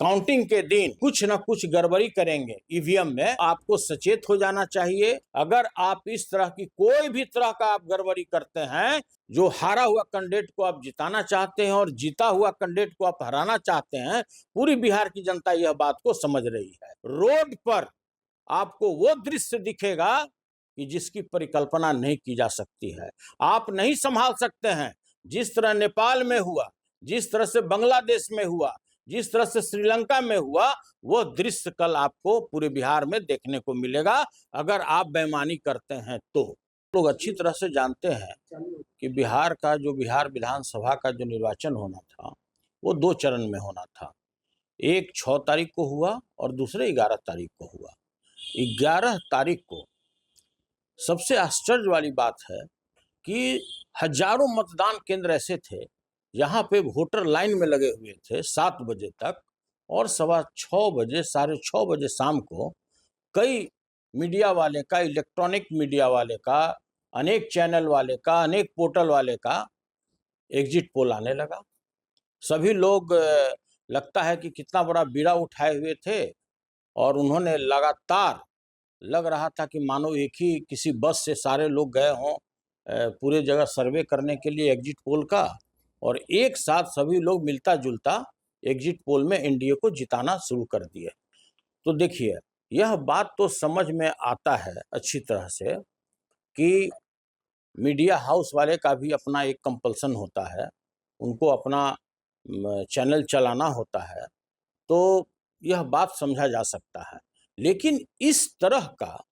Counting के दिन कुछ न कुछ गड़बड़ी करेंगे ईवीएम में, आपको सचेत हो जाना चाहिए। अगर आप इस तरह की कोई भी तरह का आप गड़बड़ी करते हैं, जो हारा हुआ कैंडिडेट को आप जिताना चाहते हैं और जीता हुआ कैंडिडेट को आप हराना चाहते हैं, पूरी बिहार की जनता यह बात को समझ रही है। रोड पर आपको वो दृश्य दिखेगा कि जिसकी परिकल्पना नहीं की जा सकती है। आप नहीं संभाल सकते हैं। जिस तरह नेपाल में हुआ, जिस तरह से बांग्लादेश में हुआ, जिस तरह से श्रीलंका में हुआ, वो दृश्य कल आपको पूरे बिहार में देखने को मिलेगा अगर आप बेईमानी करते हैं तो। लोग अच्छी तरह से जानते हैं कि बिहार विधानसभा का जो निर्वाचन होना था वो 2 चरण में होना था। एक 6 तारीख को हुआ और दूसरे 11 तारीख को हुआ। 11 तारीख को सबसे आश्चर्य वाली बात है कि हजारों मतदान केंद्र ऐसे थे यहाँ पे वोटर लाइन में लगे हुए थे 7 बजे तक, और 6:15 बजे 6:30 बजे शाम को कई मीडिया वाले का, इलेक्ट्रॉनिक मीडिया वाले का, अनेक चैनल वाले का, अनेक पोर्टल वाले का एग्जिट पोल आने लगा। सभी लोग लगता है कि कितना बड़ा बीड़ा उठाए हुए थे और उन्होंने लगातार, लग रहा था कि मानो एक ही किसी बस से सारे लोग गए हों पूरे जगह सर्वे करने के लिए एग्जिट पोल का, और एक साथ सभी लोग मिलता जुलता एग्जिट पोल में एनडीए को जिताना शुरू कर दिए। तो देखिए, यह बात तो समझ में आता है अच्छी तरह से कि मीडिया हाउस वाले का भी अपना एक कंपल्सन होता है, उनको अपना चैनल चलाना होता है, तो यह बात समझा जा सकता है। लेकिन इस तरह का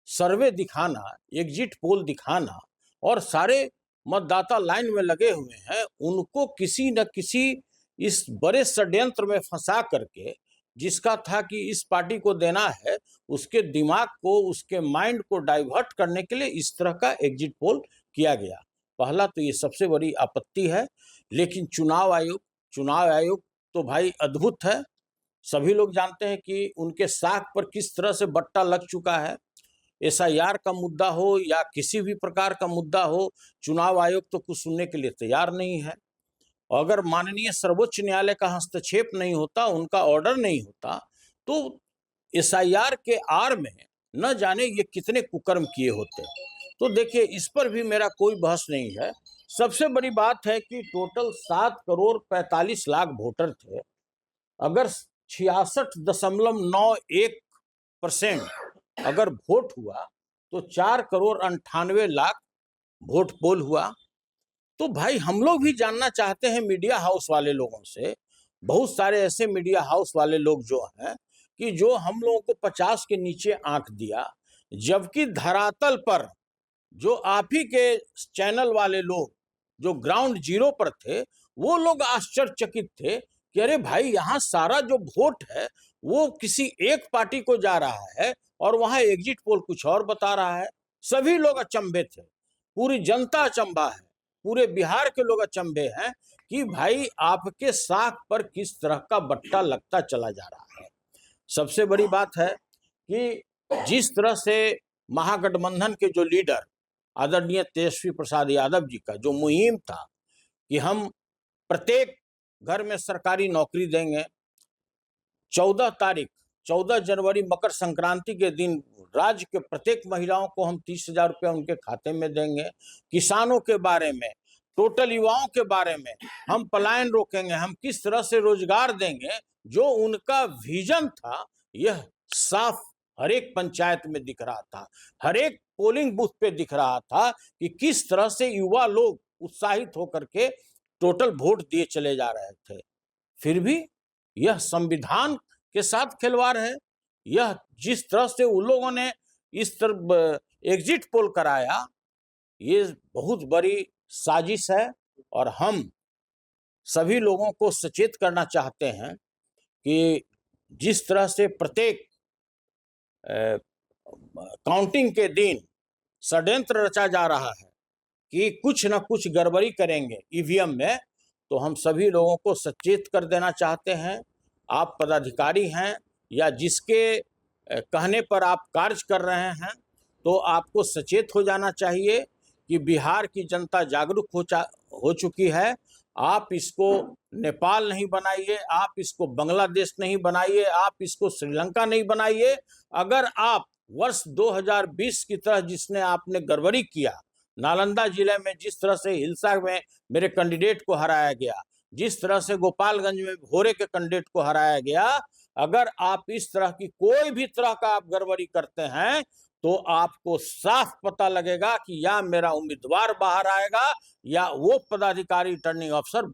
सर्वे दिखाना, एग्जिट पोल दिखाना और सारे मतदाता लाइन में लगे हुए हैं, उनको किसी न किसी इस बड़े षड्यंत्र में फंसा करके, जिसका था कि इस पार्टी को देना है, उसके दिमाग को, उसके माइंड को डाइवर्ट करने के लिए इस तरह का एग्जिट पोल किया गया। पहला तो ये सबसे बड़ी आपत्ति है। लेकिन चुनाव आयोग तो भाई अद्भुत है। सभी लोग जानते हैं कि उनके साख पर किस तरह से बट्टा लग चुका है। एसआईआर का मुद्दा हो या किसी भी प्रकार का मुद्दा हो, चुनाव आयोग तो कुछ सुनने के लिए तैयार नहीं है। अगर माननीय सर्वोच्च न्यायालय का हस्तक्षेप नहीं होता, उनका ऑर्डर नहीं होता, तो एसआईआर के आड़ में न जाने ये कितने कुकर्म किए होते। तो देखिए, इस पर भी मेरा कोई बहस नहीं है। सबसे बड़ी बात है कि टोटल 7,45,00,000 वोटर थे। अगर 66.91% अगर वोट हुआ तो 4,98,00,000 वोट पोल हुआ। तो भाई हम लोग भी जानना चाहते हैं मीडिया हाउस वाले लोगों से, बहुत सारे ऐसे मीडिया हाउस वाले लोग जो हैं कि जो हम लोगों को 50 के नीचे आंक दिया, जबकि धरातल पर जो आप ही के चैनल वाले लोग जो ग्राउंड जीरो पर थे, वो लोग आश्चर्यचकित थे कि अरे भाई, यहाँ सारा जो वोट है वो किसी एक पार्टी को जा रहा है और वहां एग्जिट पोल कुछ और बता रहा है। सभी लोग अचंभे थे, पूरी जनता अचंभा है, पूरे बिहार के लोग अचंभे हैं कि भाई आपके साख पर किस तरह का बट्टा लगता चला जा रहा है। सबसे बड़ी बात है कि जिस तरह से महागठबंधन के जो लीडर आदरणीय तेजस्वी प्रसाद यादव जी का जो मुहिम था कि हम प्रत्येक घर में सरकारी नौकरी देंगे, 14 जनवरी मकर संक्रांति के दिन राज्य के प्रत्येक महिलाओं को हम 30,000 रुपये उनके खाते में देंगे, किसानों के बारे में, टोटल युवाओं के बारे में हम पलायन रोकेंगे, हम किस तरह से रोजगार देंगे, जो उनका विजन था यह साफ हर एक पंचायत में दिख रहा था, हर एक पोलिंग बूथ पे दिख रहा था कि किस तरह से युवा लोग उत्साहित होकर के टोटल वोट दिए चले जा रहे थे। फिर भी यह संविधान के साथ खिलवाड़ है। यह जिस तरह से उन लोगों ने इस तरह एग्जिट पोल कराया, ये बहुत बड़ी साजिश है और हम सभी लोगों को सचेत करना चाहते हैं कि जिस तरह से प्रत्येक काउंटिंग के दिन षड्यंत्र रचा जा रहा है कि कुछ न कुछ गड़बड़ी करेंगे ईवीएम में, तो हम सभी लोगों को सचेत कर देना चाहते हैं। आप पदाधिकारी हैं या जिसके कहने पर आप कार्य कर रहे हैं, तो आपको सचेत हो जाना चाहिए कि बिहार की जनता जागरूक हो चुकी है आप इसको नेपाल नहीं बनाइए, आप इसको बांग्लादेश नहीं बनाइए, आप इसको श्रीलंका नहीं बनाइए। अगर आप वर्ष 2020 की तरह जिसने आपने गड़बड़ी किया, नालंदा जिले में जिस तरह से हिलसा में मेरे कैंडिडेट को हराया गया, जिस तरह से गोपालगंज में भोरे के कैंडिडेट को हराया गया, अगर आप इस तरह की कोई भी तरह का आप गड़बड़ी करते हैं तो आपको साफ पता लगेगा कि या मेरा उम्मीदवार बाहर आएगा या वो पदाधिकारी रिटर्निंग अफसर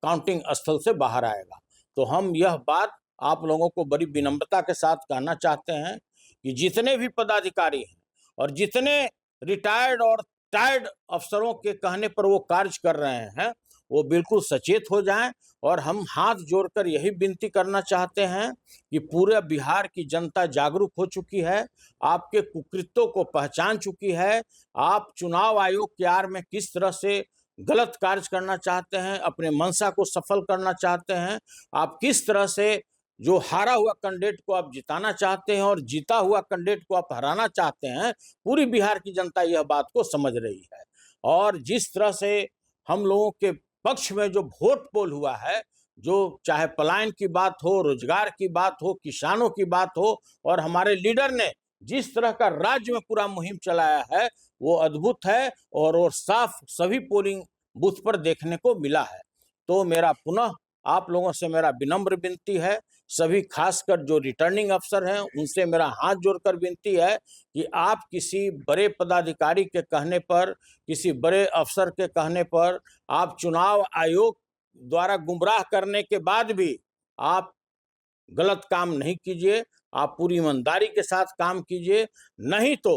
काउंटिंग स्थल से बाहर आएगा। तो हम यह बात आप लोगों को बड़ी विनम्रता के साथ कहना चाहते हैं कि जितने भी पदाधिकारी हैं और जितने रिटायर्ड और टायर्ड अफसरों के कहने पर वो कार्य कर रहे हैं, वो बिल्कुल सचेत हो जाएं। और हम हाथ जोड़कर यही विनती करना चाहते हैं कि पूरे बिहार की जनता जागरूक हो चुकी है, आपके कुकृत्यों को पहचान चुकी है। आप चुनाव आयोग के आड़ में किस तरह से गलत कार्य करना चाहते हैं, अपने मंशा को सफल करना चाहते हैं, आप किस तरह से जो हारा हुआ कैंडिडेट को आप जिताना चाहते हैं और जीता हुआ कैंडिडेट को आप हराना चाहते हैं, पूरी बिहार की जनता यह बात को समझ रही है। और जिस तरह से हम लोगों के पक्ष में जो वोट पोल हुआ है, जो चाहे पलायन की बात हो, रोजगार की बात हो, किसानों की बात हो, और हमारे लीडर ने जिस तरह का राज्य में पूरा मुहिम चलाया है, वो अद्भुत है और वो साफ सभी पोलिंग बूथ पर देखने को मिला है। तो मेरा पुनः आप लोगों से मेरा विनम्र विनती है, सभी खासकर जो रिटर्निंग अफसर हैं उनसे मेरा हाथ जोड़कर विनती है कि आप किसी बड़े पदाधिकारी के कहने पर, किसी बड़े अफसर के कहने पर, आप चुनाव आयोग द्वारा गुमराह करने के बाद भी आप गलत काम नहीं कीजिए, आप पूरी ईमानदारी के साथ काम कीजिए। नहीं तो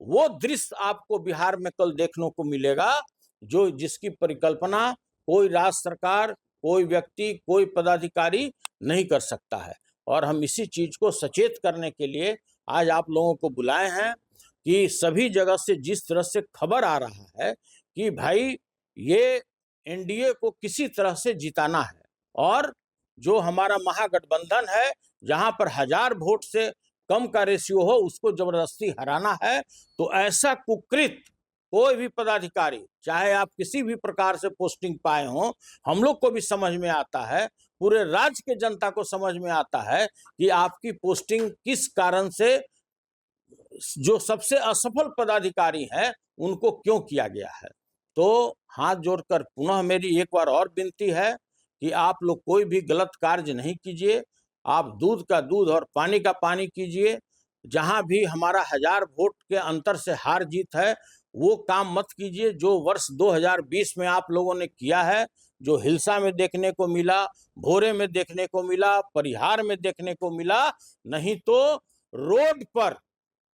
वो दृश्य आपको बिहार में कल देखने को मिलेगा जो जिसकी परिकल्पना कोई राज्य सरकार, कोई व्यक्ति, कोई पदाधिकारी नहीं कर सकता है। और हम इसी चीज को सचेत करने के लिए आज आप लोगों को बुलाए हैं कि सभी जगह से जिस तरह से खबर आ रहा है कि भाई ये एनडीए को किसी तरह से जिताना है और जो हमारा महागठबंधन है जहां पर 1000 वोट से कम का रेशियो हो उसको जबरदस्ती हराना है, तो ऐसा कुकृत कोई भी पदाधिकारी, चाहे आप किसी भी प्रकार से पोस्टिंग पाए हों, हम लोग को भी समझ में आता है, पूरे राज्य के जनता को समझ में आता है कि आपकी पोस्टिंग किस कारण से, जो सबसे असफल पदाधिकारी हैं उनको क्यों किया गया है। तो हाथ जोड़कर पुनः मेरी एक बार और विनती है कि आप लोग कोई भी गलत कार्य नहीं कीजिए, आप दूध का दूध और पानी का पानी कीजिए। जहां भी हमारा 1000 वोट के अंतर से हार जीत है वो काम मत कीजिए जो वर्ष 2020 में आप लोगों ने किया है, जो हिलसा में देखने को मिला, भोरे में देखने को मिला, परिहार में देखने को मिला। नहीं तो रोड पर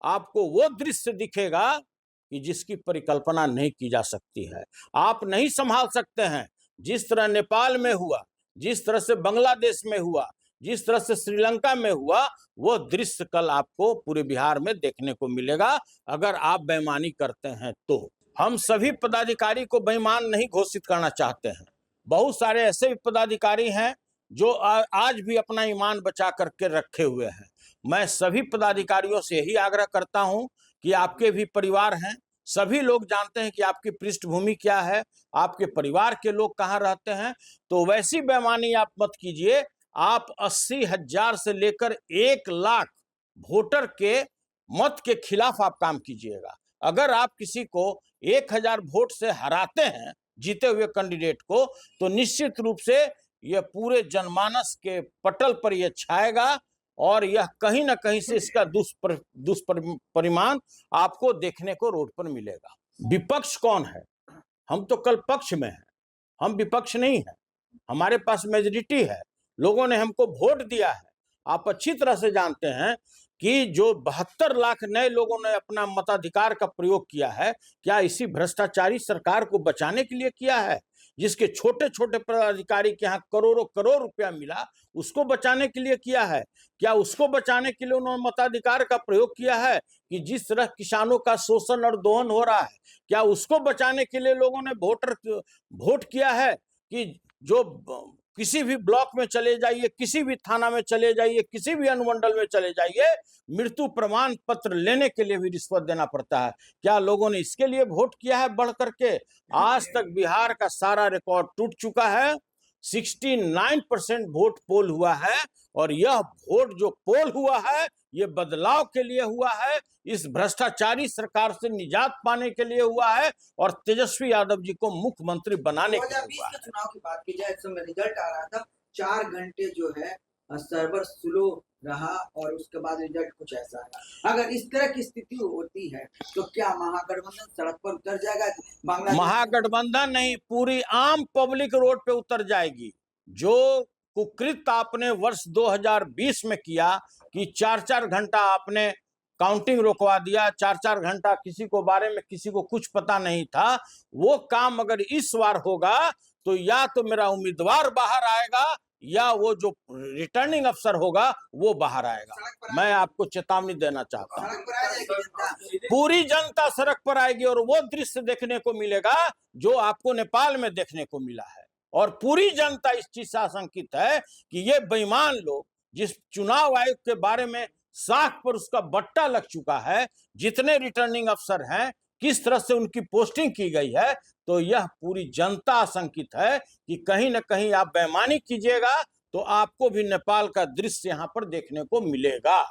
आपको वो दृश्य दिखेगा कि जिसकी परिकल्पना नहीं की जा सकती है। आप नहीं संभाल सकते हैं। जिस तरह नेपाल में हुआ, जिस तरह से बांग्लादेश में हुआ, जिस तरह से श्रीलंका में हुआ, वो दृश्य कल आपको पूरे बिहार में देखने को मिलेगा अगर आप बेईमानी करते हैं। तो हम सभी पदाधिकारी को बेईमान नहीं घोषित करना चाहते हैं। बहुत सारे ऐसे भी पदाधिकारी हैं जो आज भी अपना ईमान बचा करके रखे हुए हैं। मैं सभी पदाधिकारियों से यही आग्रह करता हूं कि आपके भी परिवार हैं, सभी लोग जानते हैं कि आपकी पृष्ठभूमि क्या है, आपके परिवार के लोग कहाँ रहते हैं। तो वैसी बेईमानी आप मत कीजिए। आप 80,000 से लेकर 1 लाख वोटर के मत के खिलाफ आप काम कीजिएगा। अगर आप किसी को 1000 वोट से हराते हैं जीते हुए कैंडिडेट को, तो निश्चित रूप से यह पूरे जनमानस के पटल पर यह छाएगा और यह कहीं ना कहीं से इसका दुष्परिणाम आपको देखने को रोड पर मिलेगा। विपक्ष कौन है? हम तो कल पक्ष में हैं, हम विपक्ष नहीं है। हमारे पास मेजॉरिटी है, लोगों ने हमको वोट दिया है। आप अच्छी तरह से जानते हैं कि जो 72 लाख नए लोगों ने अपना मताधिकार का प्रयोग किया है, क्या इसी भ्रष्टाचारी सरकार को बचाने के लिए किया है? जिसके छोटे छोटे पदाधिकारी के यहाँ करोड़ों करोड़ रुपया मिला, उसको बचाने के लिए किया है? क्या उसको बचाने के लिए उन्होंने मताधिकार का प्रयोग किया है कि जिस तरह किसानों का शोषण और दोहन हो रहा है, क्या उसको बचाने के लिए लोगों ने वोट किया है कि जो किसी भी ब्लॉक में चले जाइए, किसी भी थाना में चले जाइए, किसी भी अनुमंडल में चले जाइए, मृत्यु प्रमाण पत्र लेने के लिए भी रिश्वत देना पड़ता है। क्या लोगों ने इसके लिए वोट किया है बढ़ करके? आज तक बिहार का सारा रिकॉर्ड टूट चुका है। 69% वोट पोल हुआ है और यह वोट जो पोल हुआ है ये बदलाव के लिए हुआ है, इस भ्रष्टाचारी सरकार से निजात पाने के लिए हुआ है और तेजस्वी यादव जी को मुख्यमंत्री बनाने के लिए हुआ 2020 के चुनाव की बात की जाए, इस समय रिजल्ट आ रहा था, 4 घंटे जो है सर्वर स्लो रहा और उसके बाद रिजल्ट कुछ ऐसा है। अगर इस तरह की स्थिति होती है तो क्या महागठबंधन सड़क पर उतर जाएगा? बांग्लादेश महागठबंधन नहीं, पूरी आम पब्लिक रोड पे उतर जाएगी। जो कुकृत आपने वर्ष 2020 में किया कि 4-4 घंटा आपने काउंटिंग रोकवा दिया, 4-4 घंटा किसी को बारे में किसी को कुछ पता नहीं था, वो काम अगर इस बार होगा तो या तो मेरा उम्मीदवार बाहर आएगा या वो जो रिटर्निंग अफसर होगा वो बाहर आएगा। मैं आपको चेतावनी देना चाहता हूँ। सड़क पर आ जाएगी जनता। पूरी जनता सड़क पर आएगी और वो दृश्य देखने को मिलेगा जो आपको नेपाल में देखने को मिला है। और पूरी जनता इस चीज से आशंकित है कि ये बेईमान लोग, जिस चुनाव आयोग के बारे में साख पर उसका बट्टा लग चुका है, जितने रिटर्निंग अफसर हैं, किस तरह से उनकी पोस्टिंग की गई है, तो यह पूरी जनता आशंकित है कि कहीं ना कहीं आप बेईमानी कीजिएगा तो आपको भी नेपाल का दृश्य यहाँ पर देखने को मिलेगा।